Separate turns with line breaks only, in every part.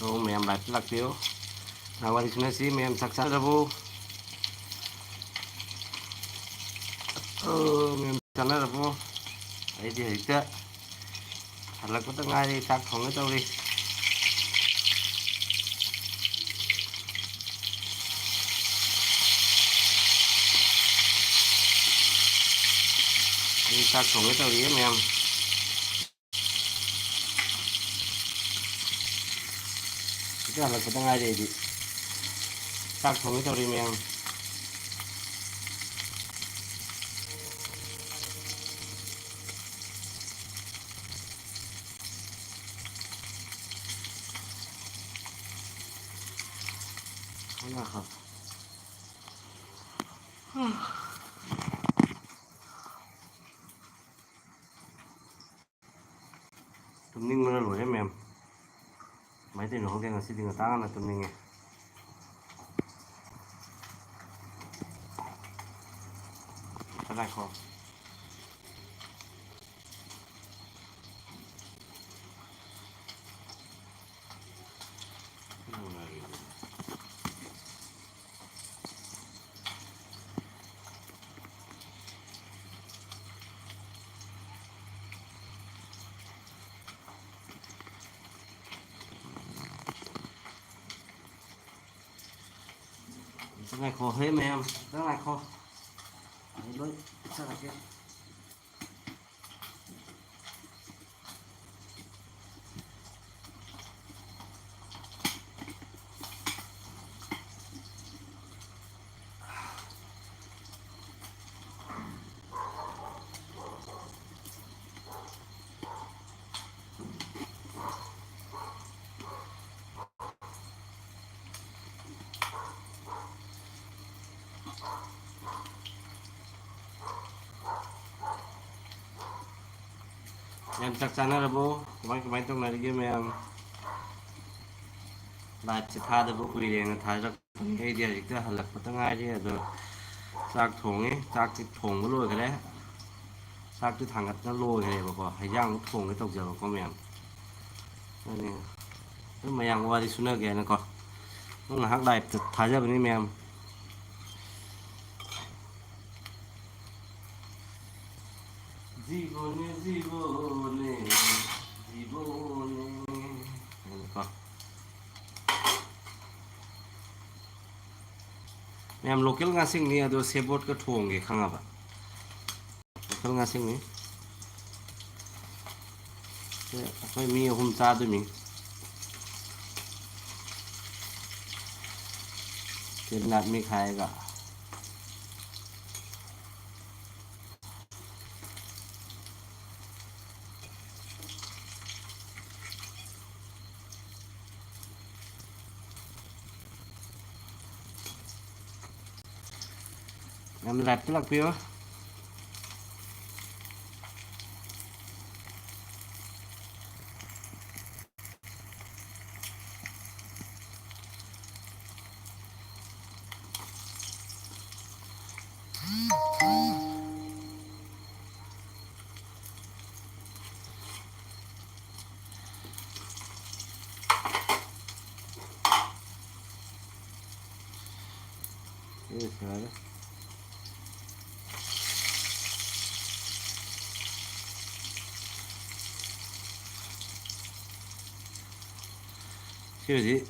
Mayam Lives lakpio. Wari Shana si Mayam Chak Chanarabo. Mayam Chanarabo. Ay di hita. Halak ko tang ay chak thong ito ri. Ay chak thong ito ri Mayam. Ito halak ko tang ay di. Chak thong ito ri Mayam. Ngahak. Tumning mo na lo Mayam. May tinong kaya ngasi di ngatangan na tumning eh. Tanay ko. Tanay ko hey Mayam. Tanay ko. Ay loy. Sarap yan. Mayam Chak Chanarabo. Kumain tong narigi Mayam. Live si thada bu kuwi na thada ay di hita halak ko tang ay di ado. Chak thong eh. Chak ti thong mo lo kare. Chak ti thangat na lo kare ba ko. Hayang thong cái tộc giờ ko Mayam. Ani. Mayam Wari Shana ge na ko. Ngahak live thada ba ni Mayam. জীবনে জীবনে জীবনে Mayam local ngasing ni ado sebot ka thong ge khanga ba local ngasing ni akhoi mi hum cha du mi ken nat mi khai ga Mayam Lives lakpio. Yes, sir.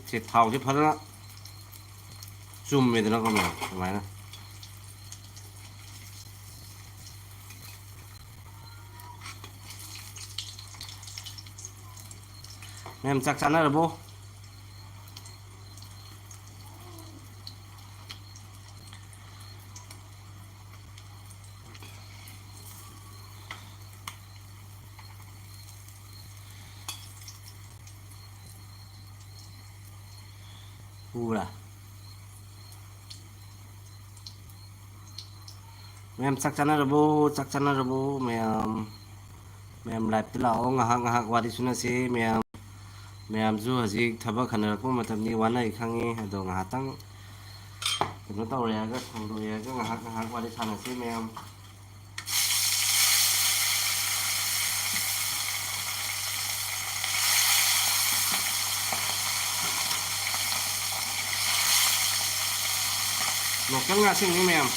Thì thầu chứ phân á zoom về thì nó còn máy này Mayam Chak Chanarabo. Ura Mayam Chak Chanarabo Mayam Lives ti lao ngahak Wari Shana si Mayam zu haji thaba khanar ko matam ni wana ikhangi ado ngahatang kino tawre ga thongdo ya ga ngahak Wari Shana si Mayam local nga sing ni ma'am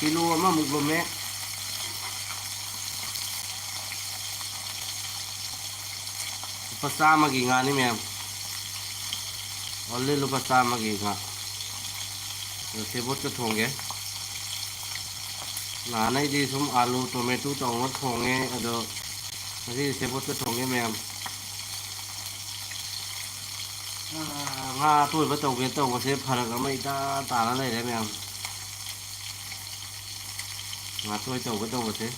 kilo ama muglome pasama gi nga ni ma'am only lupa sama gi nga sebot ka thongge nanay di sum alu tomato tong thonge ado masi sebot ka thongge ma'am nga tôi bắt đầu cái tàu có sẽ phật cái mấy ta nó này đấy mày nga tôi tàu cái tàu có thế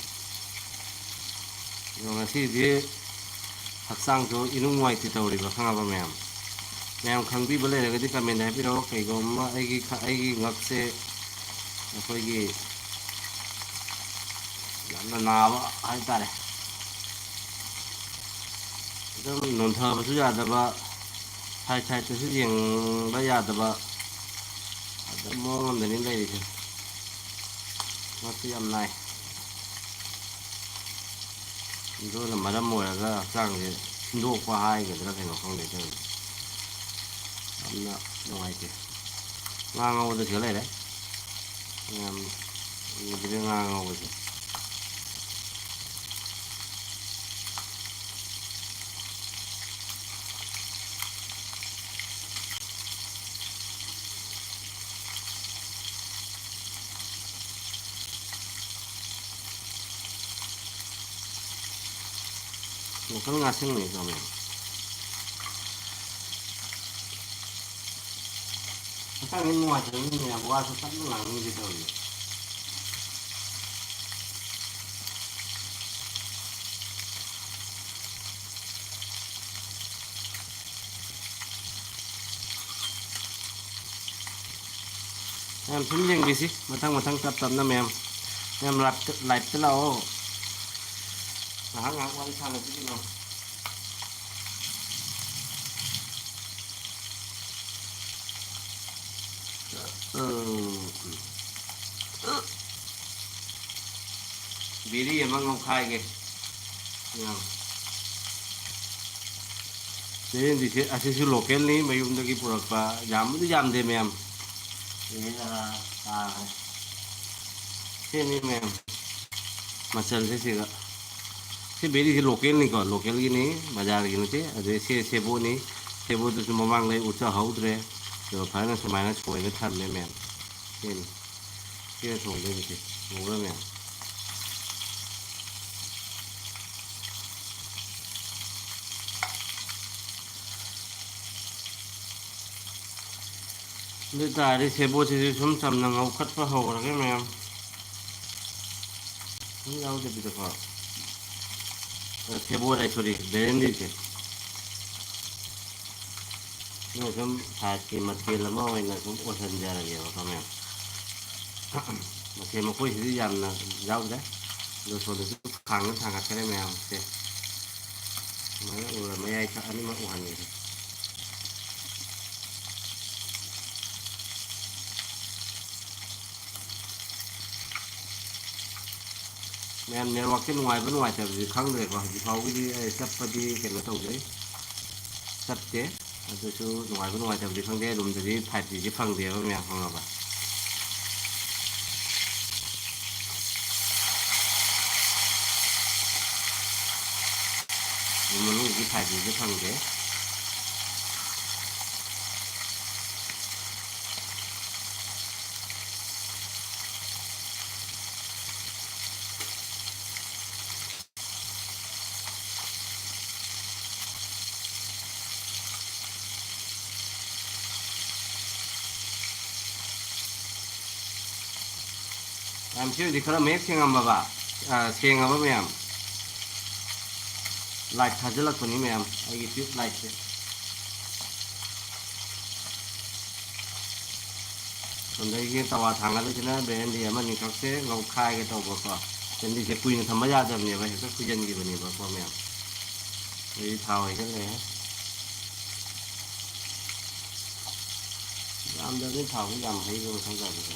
rồi nga si đi học sang chỗ in ngoài thì tàu đi vào khang apa mày khang bi bale cái cái mình này biết đâu cái gom mà ai cái ngọc sẽ cái gì nó nào ai ta đấy cái nón thơ mà suy ra được thay từ sự riêng bây giờ tập mong làm đến đây thì nó sẽ làm này rồi là mà đâm mồi là sang thì đua qua hai cái đó thì nó không để chơi nó ngoài thì ngang ngầu từ thứ này đấy làm cái ngang ngầu rồi một cái ngà xinh này rồi mình cái bên ngoài thì nhà qua số sẵn là như thế rồi em xin riêng gì xí mà thằng tập tập năm em lại cái lâu ngã qua đi sang là cái gì nào biri emang ngọc khai kì thế thì sẽ asisi local ni mayum dagi purakpa jam de mem ini là thế ni mem masal se sih si beri si local ni ko local gini bazar gini te ade sebo ni sebo tu semua mang lai uca haut re rồi phải là số nó sôi nó thật lên mềm trên kia thổi lên thì ngủ lên mềm bây giờ đi sebo thì chúng chầm là ngầu cắt vào hậu cái mềm không đâu thì bị được hả sebo này sorry đến đi chứ nó cũng phải chỉ mặt kia là mồi là cũng ổn hơn ra là nhiều không em mà khi mà quay thì dàn là rau đấy rồi sau đó cứ thằng cái này mèo thế mà nó là mấy ai cho anh mà ổn vậy men nếu mà cái bên ngoài thì không được rồi thì thâu cái đi sắp đi cái nó thâu đấy sắp thế tôi chú ngoài bên ngoài thì không để đúng thì phải chỉ phần điều mẹ không là vậy nhưng mà lúc chỉ phải chỉ phần thế em chưa đi khơi mấy xem ngắm bà xem ngắm mấy em like thật là con mấy em ai cái tiếp like thế còn đây cái tàu thang cái đó bên đi mà những cái ngầu khai cái tàu bò cò bên đi cái quy nó thầm mới ra được nhiều vậy các quy dân gì vậy nhiều bò mèo đi thao cái này làm được cái thao cũng làm thấy rồi không giờ được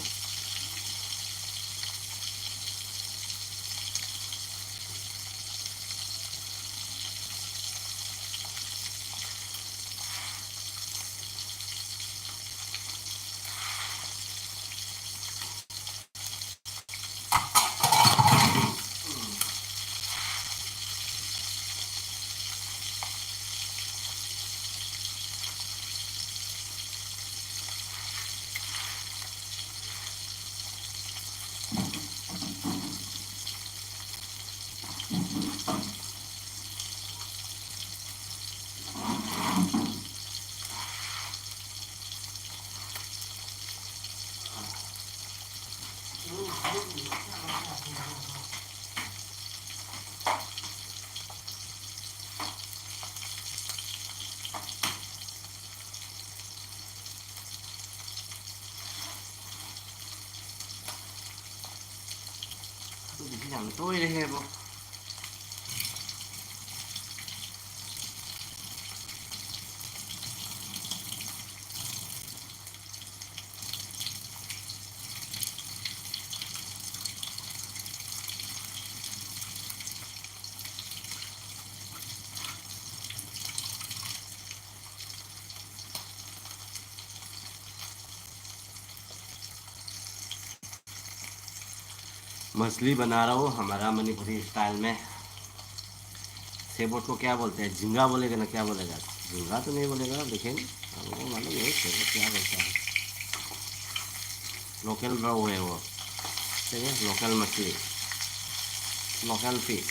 हम तो ही रहे वो मछली बना रहा हूँ हमारा Manipuri style में। सेबोट को क्या बोलते हैं? झींगा बोलेगा ना? क्या बोलेगा? झींगा तो नहीं बोलेगा लेकिन हमको मालूम है सेबोट क्या बोलता है। लोकल रो है वो, ठीक है, लोकल मछली, local fish.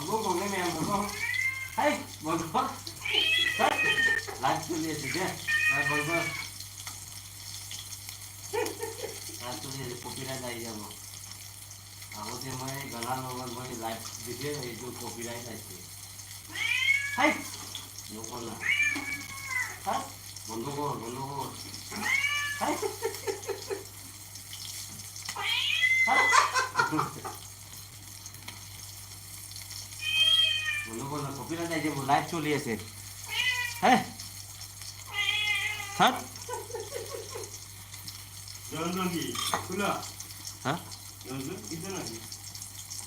Aku ngomongnya memang ngomong, hai, bodoh, langsung dia saja, bodoh, langsung dia copyright aja mau. Aku sih mau galang ngomong mau live video itu copyright aja. Hai, nukon lah, hai, bodoh, hai. बोलो copyright है जो live चलिए से है हट
연습이 그나
हाँ
연습 있잖아.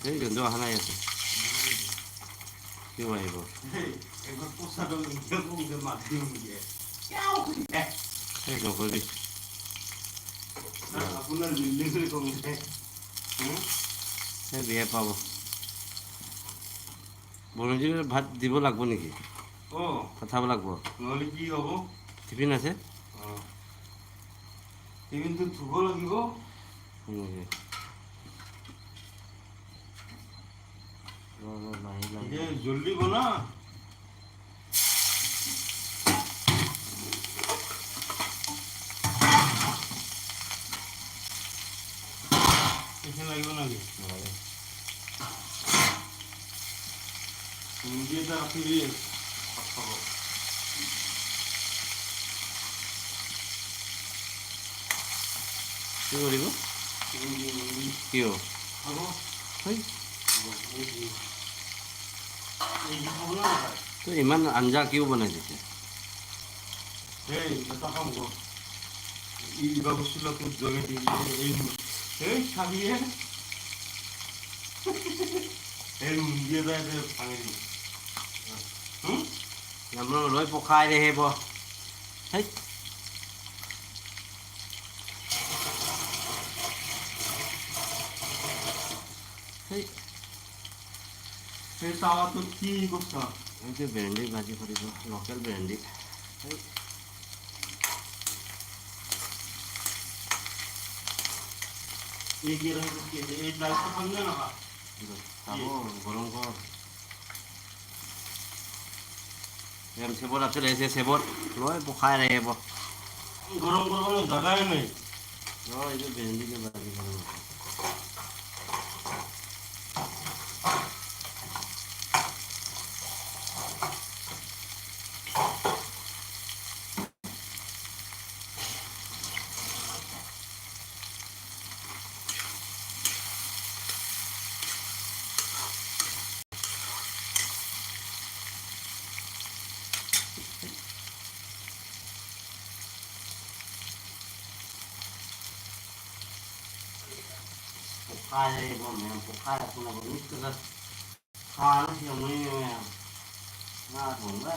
ये जो 하나 है क्यों है वो
이거 포사도 이거 맞는 게. 야오 그래.
ये जो कोई
나 오늘 릴링을 거는데. 응?
ये भी है पावो বৰঞ্জি ভাত দিব লাগিব নেকি? পঠাব লাগিব
নহ'লে কি হ'ব?
টিফিন আছে?
টিফিনটো ধুব লাগিব। জলদি বনা। লাগিব নাকি? मुझे तो फिर
কি কৰিব? কিয়? তো ইমান আঞ্জা কিয় বনাই দিছে?
이거 무슬라고 저기 에이 자기에 에이 문제다 돼 방해지 응?
আমরা লৈ পকাই ৰে হেব হেই হেই
에 따와 또 튀고서
এই ভেন্ডি ভাজি কৰিব লোকেল ভেন্ডি হেই
얘기를 해볼게 이 날씨 방면아가
খাবো গরম কর এম সেবর আছে রেসে সেবর লয় পকাই রে হেব
গরম গরম জায়গায় নেই
লয় এই ভেন্ডি কে ভাজি করব pokoknya itu memang pokoknya aku nak bernikah ขาแล้วยังไม่หน้าถุงได้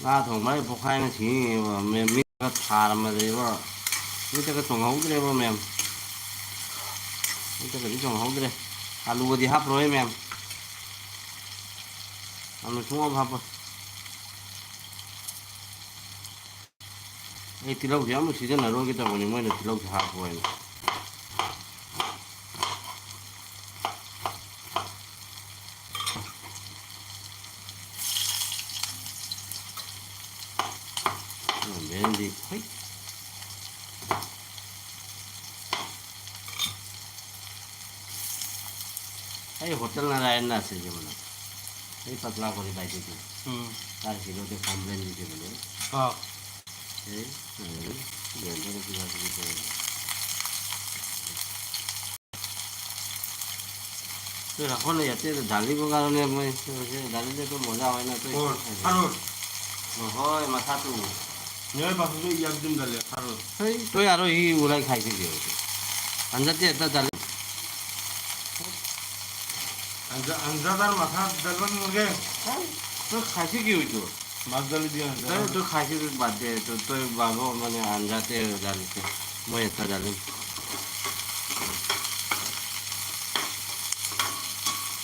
หน้าถุงไม่พกให้นะทีว่าแม่มีก็ทามาเลยว่านี่จะกระถุงเขาเลยว่าแม่นี่จะกระถุงเขาเลยอาลูก็ดีฮับร้อยแม่อาลูช่วงฮับไอ้ที่เราเดี๋ยวมันซีซันอะไรก็จะวันนี้ไม่ได้ที่เราจะฮับไว้เบนดีเฮ้ยไอ้โฮเทลอะไรน่ะสิจ๊ะมันไอ้ปัตลาคนที่ไปที่นี่तार kilo के कॉम्प्लेन दीजिए बोले
हाँ
घंटे की बात की तो रखो ना जाते तो दाली को कारण में दाली ले तो मजा आवे ना तो
हारो
होय माथा तो
ये बात तो एकदम डाले हारो
तो यारो ही उलाई खाई थी जो अंजाते इतना दाली
अंजादार माथा डालवन मुर्गे
तो खाई क्यों तो
माछ डाली दिया
तो खाई तो बात दे तो बाबू मैंने अंजाते दाली से मैं इतना दाली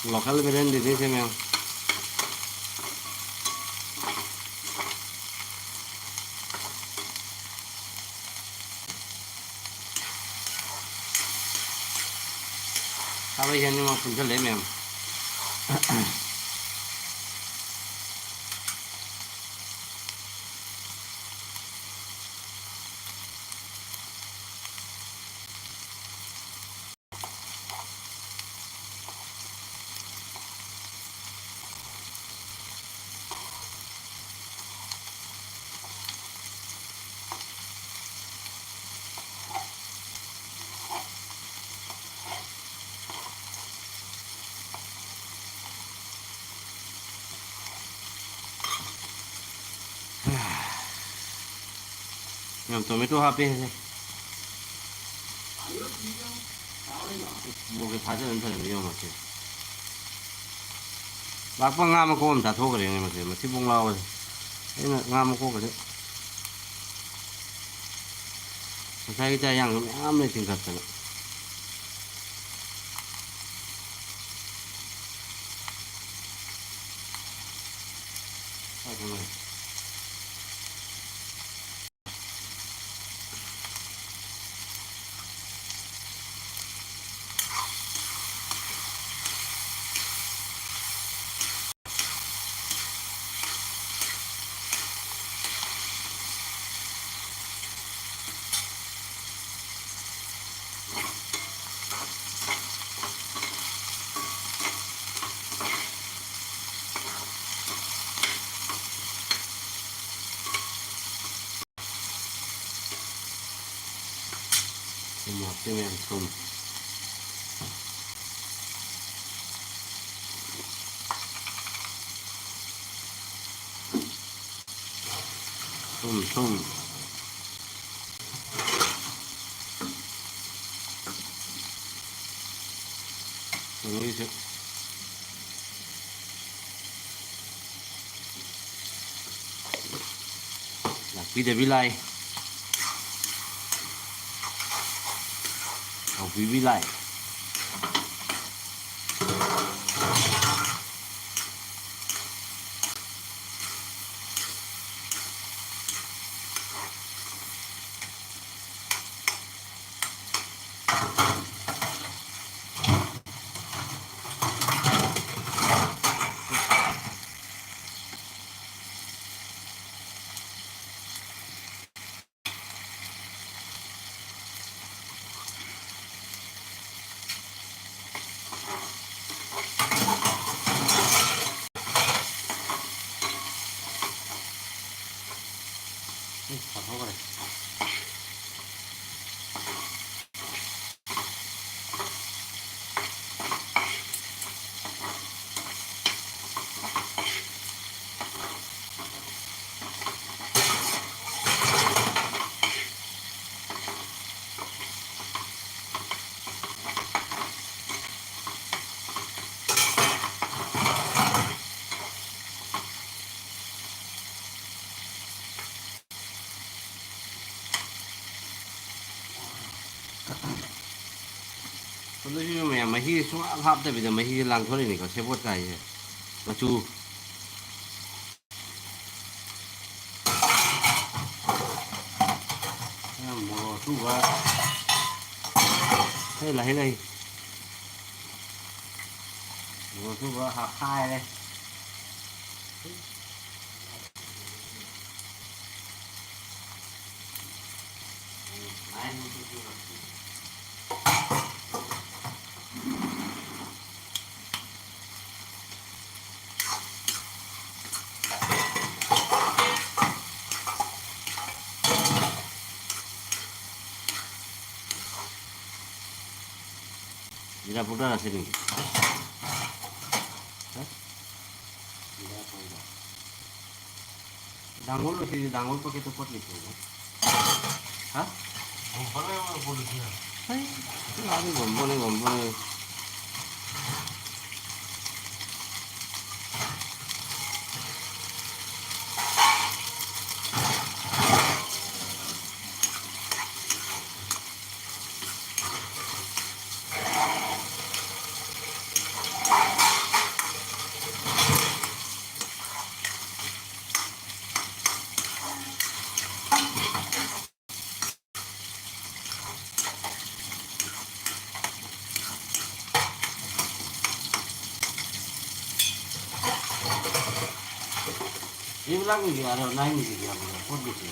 local brand ini sih memang kalau yang ini mau puncak deh memang yang tomato habis sih mau kita aja nanti yang macam lapang nggak mau kau minta thok ini masih bung lawas ini nggak mau kau kerja saya kita yang ambil tingkat sana Maafin yang tum ini sih lagi dia bilai bilai ꯁꯣꯝꯗꯁꯨ ꯃꯌꯥꯝ ꯃꯍꯤ ꯁꯨꯡꯍꯥꯞ ꯍꯥꯞꯇꯕꯤꯗ ꯃꯍꯤꯁꯦ ꯂꯥꯡꯊꯣꯔꯛꯏꯅꯤꯀꯣ ꯁꯦꯕꯣꯠ ꯀꯥꯏꯁꯦ ꯃꯆꯨ ꯃꯣꯔꯣꯛ ꯑꯁꯨꯕ ꯂꯩ ꯃꯣꯔꯣꯛ ꯑꯁꯨꯕ ꯍꯥꯞꯈꯥꯏꯔꯦ Jira putih sini. Dangul sih, dangul pakai tepot gitu. Hah?
Gombal yang polisi.
Hai, lagi gombal. Ini bilang ni ada naik ni dia punya, pot gitu.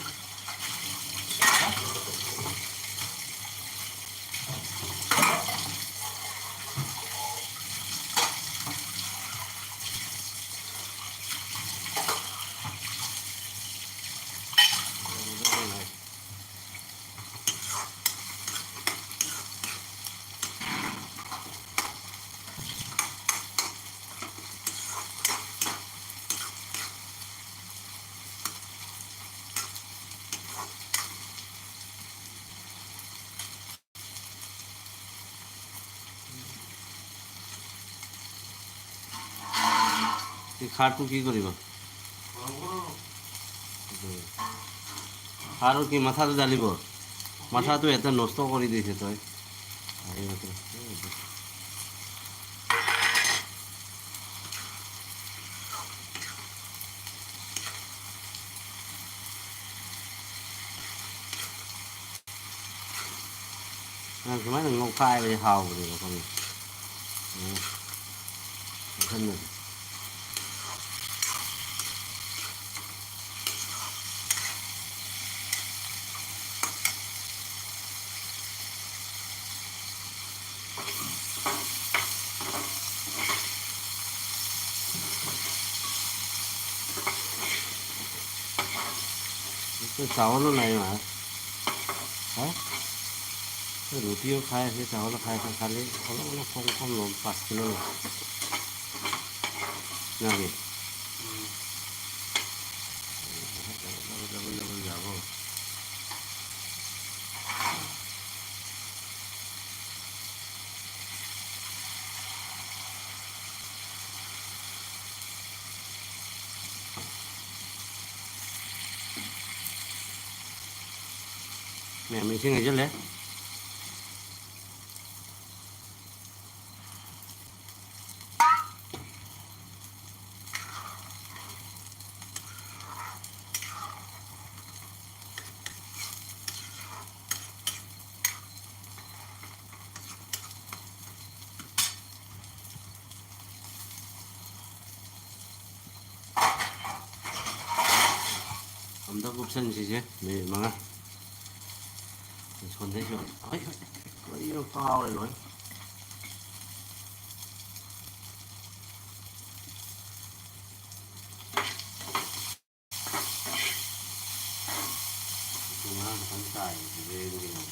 খাৰটো কি কৰিব খাৰৰ কি মাথাটো জ্বালিব মাথাটো এটা নষ্ট কৰি দিছে তই 그만 ngọc hào rồi con thân rồi cái cháu này mà hả cái roti nó khai cái cháu nó khai lấy nó không nó phạt kilo này nào kì mẹ mình xin ngày trước lấy 엄청 곱선지지 네 망아 손 대죠 어이 이런 까오래 너 중앙 반사이 왜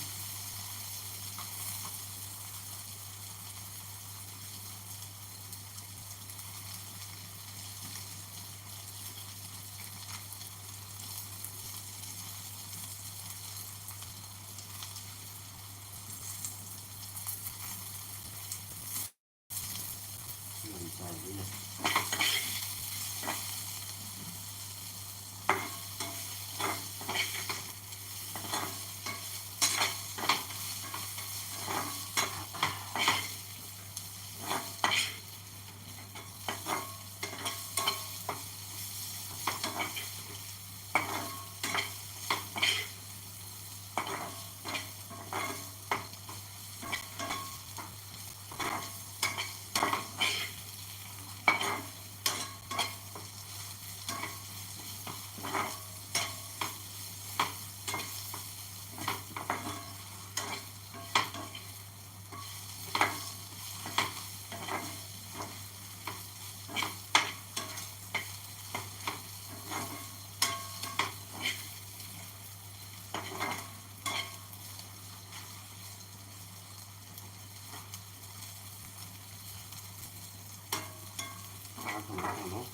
thongno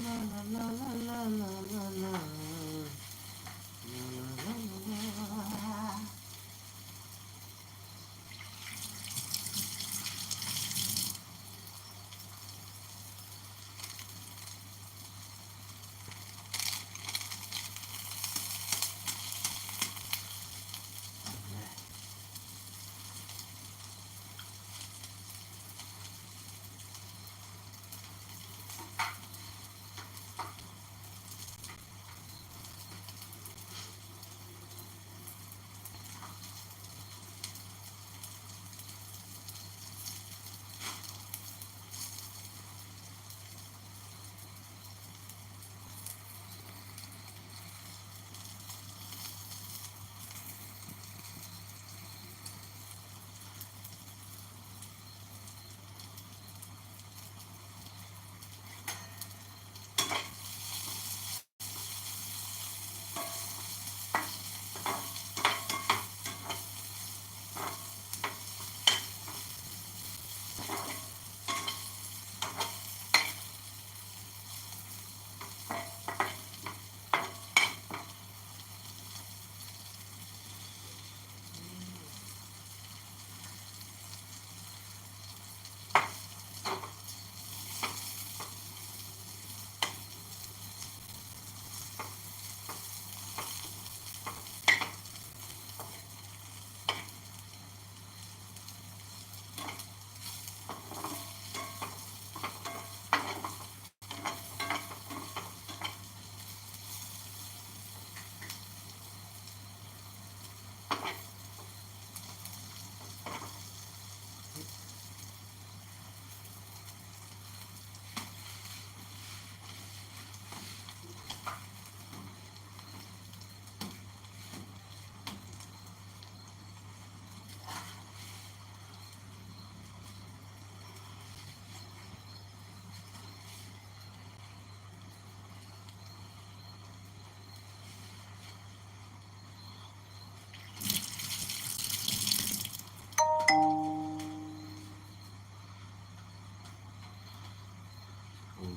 la la la la la la la la la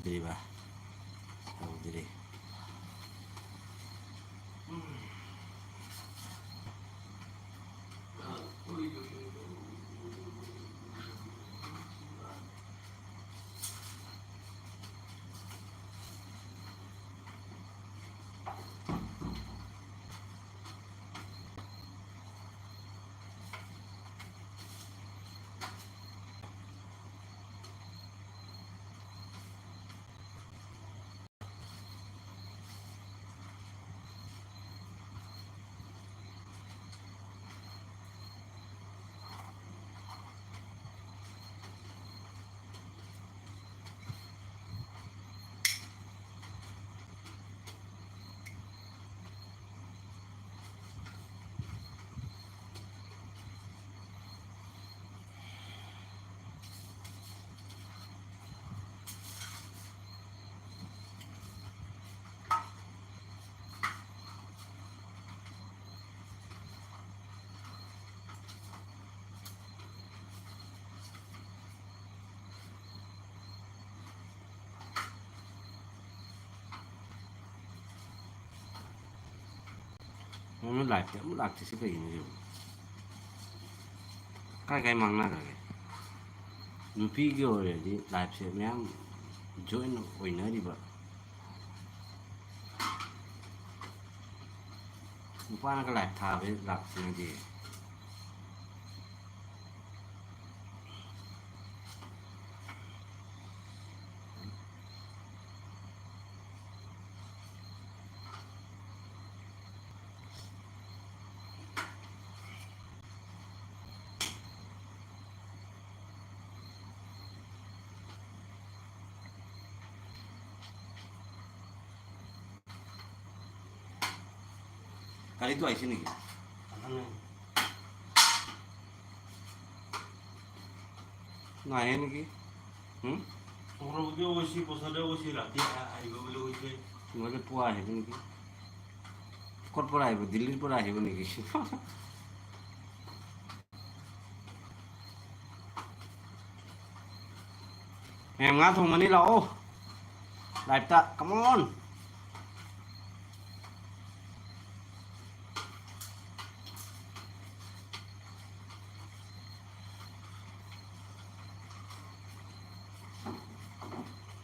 Udiri ba? Udiri. Nó lại thì sẽ bị nhiều cái mang na cái nupi cái rồi thì lại sẽ mang join với nó đi vậy nupa nó cái lại thà với lạc gì kali itu aja nih ngain lagi
Orang dia posada rati, ayo boleh
nggak ada puas ini por ahí, Delhi por ahí, bueno, que em ngã thùng mà đi lẩu, lại ta, come on.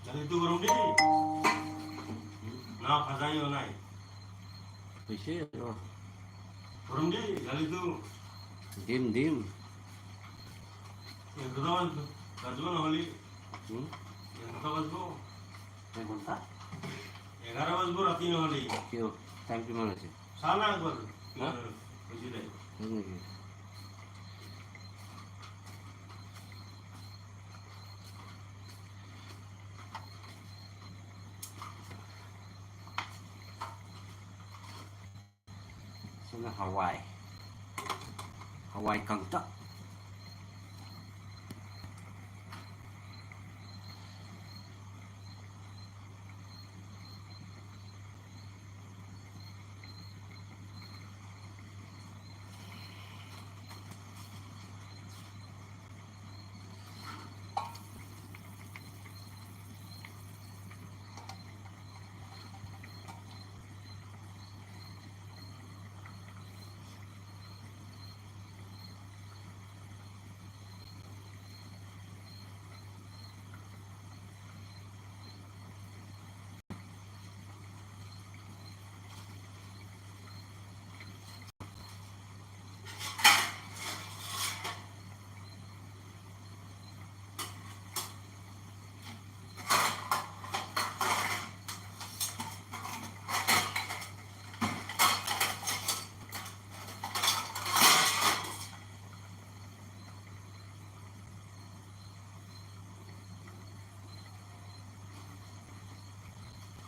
Jadi tu orang ni, nak khazai orang ni.
Pèsè rồi,
Orang ni, jadi tu,
dim,
yang kedua, kajuan holi,
hmm,
yang kedua tu,
em còn tắt,
11 baju rati holi.
kêu, time cái mà gì,
Sana tu, macam ni.
cái này, xong là Hawaii cần tắt.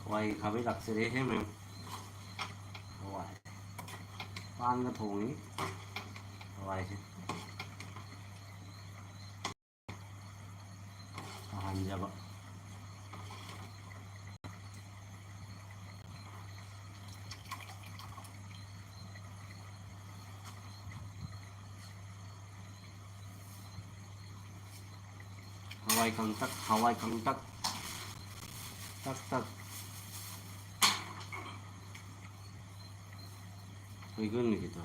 Hawaii khabe lakse re he mem. Hawaii. Pan cái thùng ấy. Hawaii chứ. Hành ra vậy. Hawaii cần tắc. Tắc. Igun nih gitu.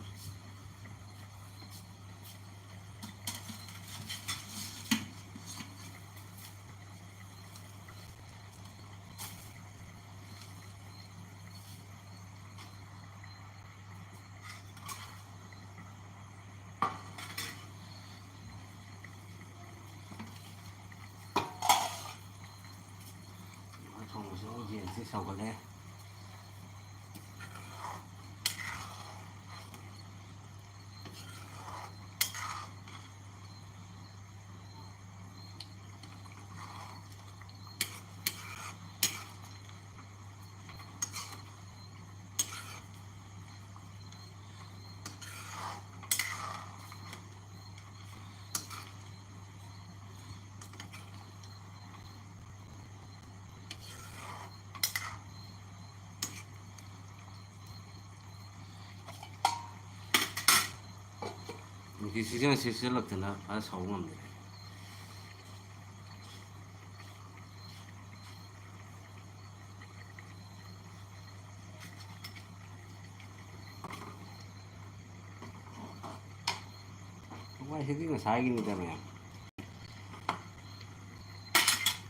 Không có số diện sẽ sầu cái này. Thì sẽ lực thì nó phải xấu lắm đấy. Quay thế cái sai cái này cho mẹ.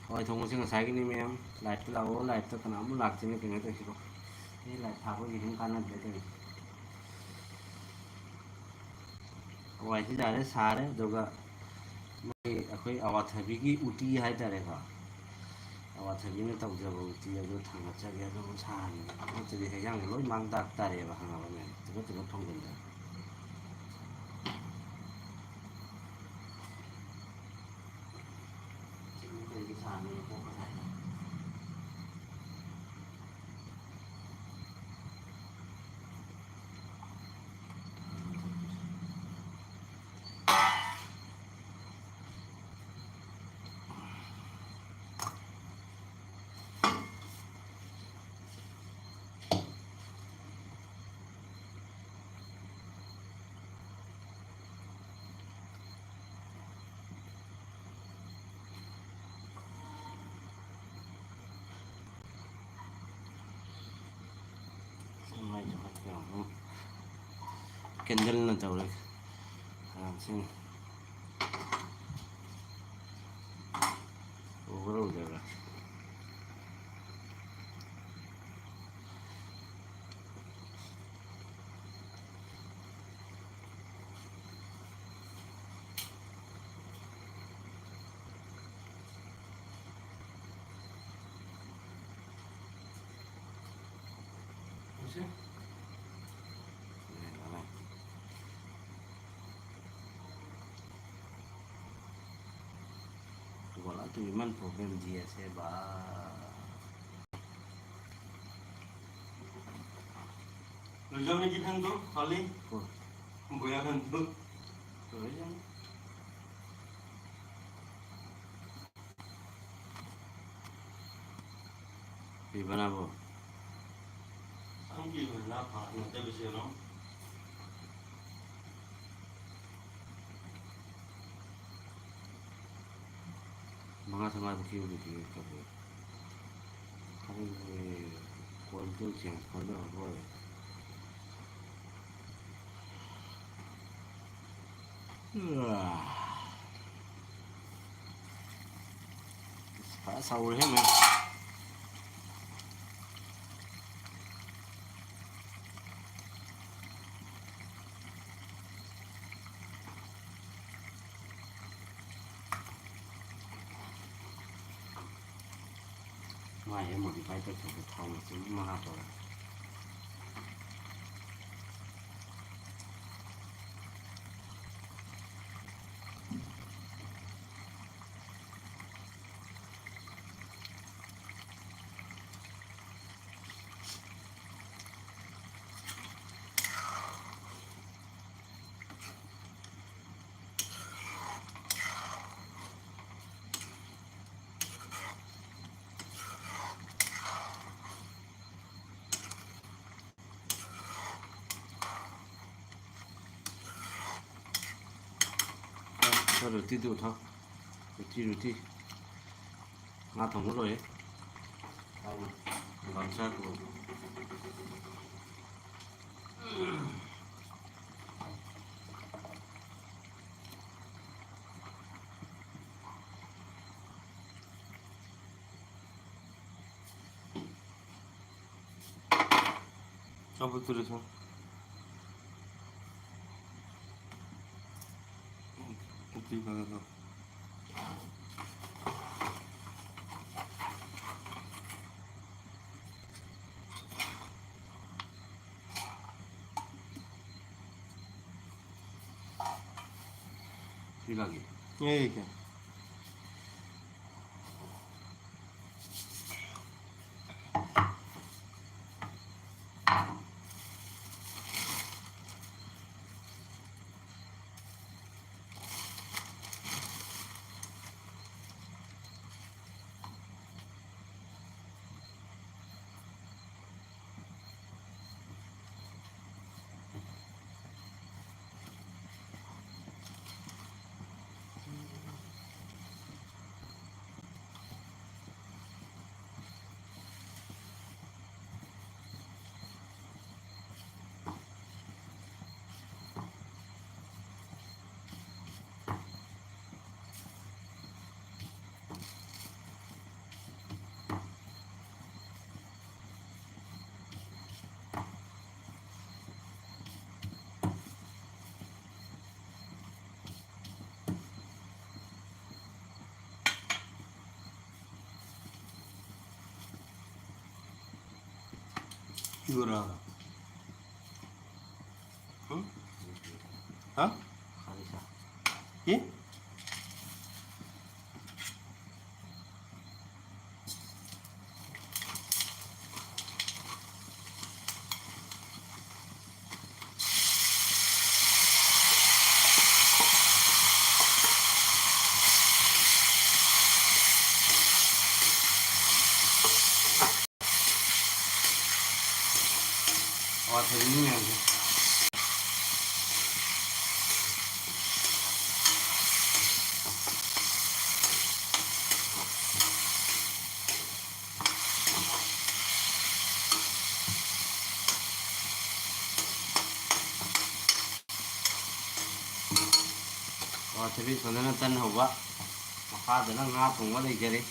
Quay thông sẽ sai cái này mẹ em. Lại cái lâu lại tôi cần ấm lạc trên cái này tôi xíu. Thế lại tháo cái gì không can được đấy. Quay thế ra đấy xa đấy, rồi cả mấy cái awathbi cái uti hay ta đấy cả. Awathbi nó tàu giờ uti giờ thằng nó chạy ra nó xa này. Nó chỉ thấy rằng lối mang ta đấy và hàng nào này, từ nó thông gần đấy. ꯀꯦꯟꯗꯜꯅ ꯇꯧꯔꯦ ꯁꯤꯅ ꯎꯕ꯭ꯔꯥ wala tu iman problem dia saya
Lujang ni kita tu kali goyangan tu.
di mana bu
Anggi lah apa nanti bisa no.
mga sama bukio bukio kabu kami kuantu siang kuantu apa sahur hết mà ngoài em một cái tay tôi phải thòng xuống mà rồi cho roti đủ thôi roti ngã thòng rồi đấy làm sao cũng
Apa tu dia? Putih banget tu.
đi lagi
Iya. Jurah. Hah? Ye?
और फिर नहीं आएंगे ꯊꯕꯤ ꯁꯣꯟꯗꯅ ꯇꯟ ꯍꯧꯕ ꯃꯈꯥꯗꯅ ꯉꯥ ꯊꯣꯡꯕ ꯂꯩꯖꯔꯤ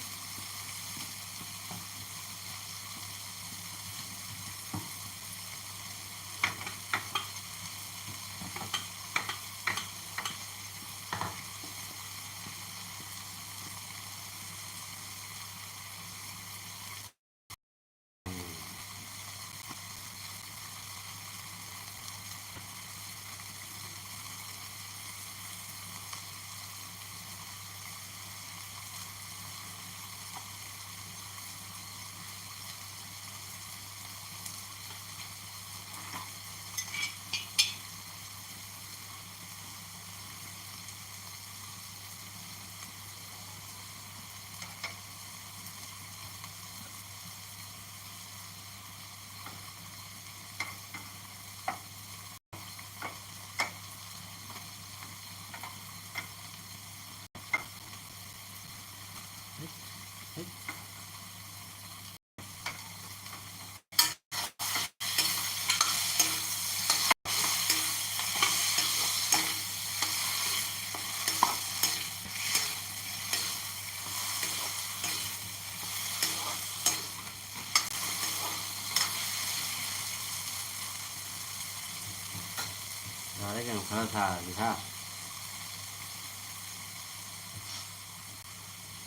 Đấy cái khá thả thì ha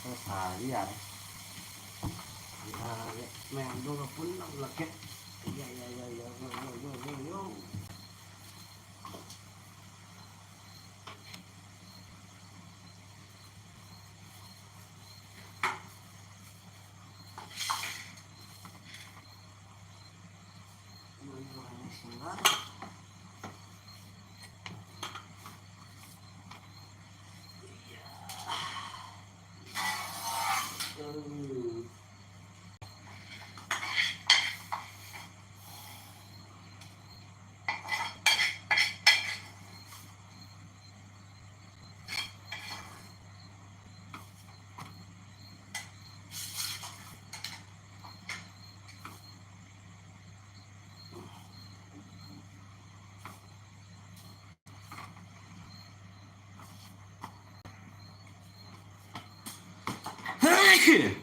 khá thả gì à đấy mẹ đâu là phun đâu là cái dạ dạ dạ dạ yo Hey!